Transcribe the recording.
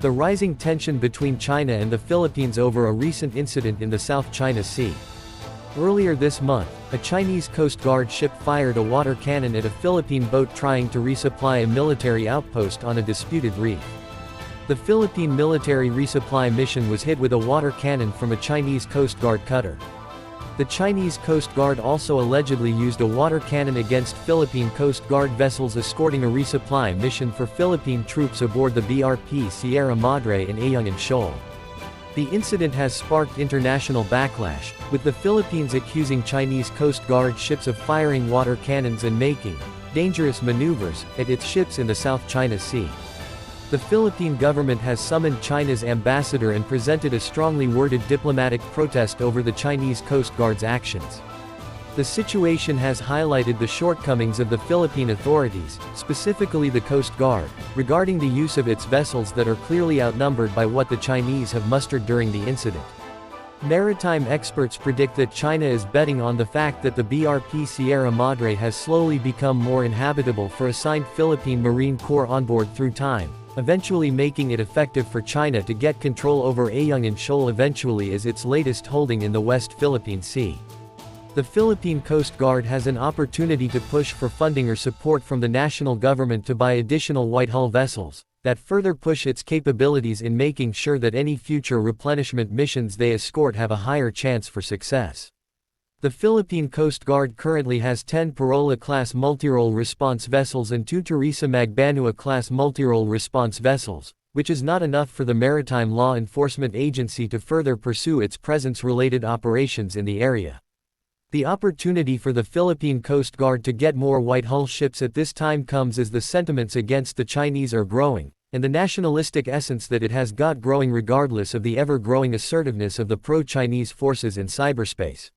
The rising tension between China and the Philippines over a recent incident in the South China Sea. Earlier this month, a Chinese Coast Guard ship fired a water cannon at a Philippine boat trying to resupply a military outpost on a disputed reef. The Philippine military resupply mission was hit with a water cannon from a Chinese Coast Guard cutter. The Chinese Coast Guard also allegedly used a water cannon against Philippine Coast Guard vessels escorting a resupply mission for Philippine troops aboard the BRP Sierra Madre in Ayungin Shoal. The incident has sparked international backlash, with the Philippines accusing Chinese Coast Guard ships of firing water cannons and making dangerous maneuvers at its ships in the South China Sea. The Philippine government has summoned China's ambassador and presented a strongly worded diplomatic protest over the Chinese Coast Guard's actions. The situation has highlighted the shortcomings of the Philippine authorities, specifically the Coast Guard, regarding the use of its vessels that are clearly outnumbered by what the Chinese have mustered during the incident. Maritime experts predict that China is betting on the fact that the BRP Sierra Madre has slowly become more inhabitable for assigned Philippine Marine Corps onboard through time, eventually making it effective for China to get control over Ayungin Shoal eventually as its latest holding in the West Philippine Sea. The Philippine Coast Guard has an opportunity to push for funding or support from the national government to buy additional white hull vessels, that further push its capabilities in making sure that any future replenishment missions they escort have a higher chance for success. The Philippine Coast Guard currently has 10 Parola-class multirole response vessels and 2 Teresa Magbanua-class multirole response vessels, which is not enough for the Maritime Law Enforcement Agency to further pursue its presence-related operations in the area. The opportunity for the Philippine Coast Guard to get more white hull ships at this time comes as the sentiments against the Chinese are growing, and the nationalistic essence that it has got growing regardless of the ever-growing assertiveness of the pro-Chinese forces in cyberspace.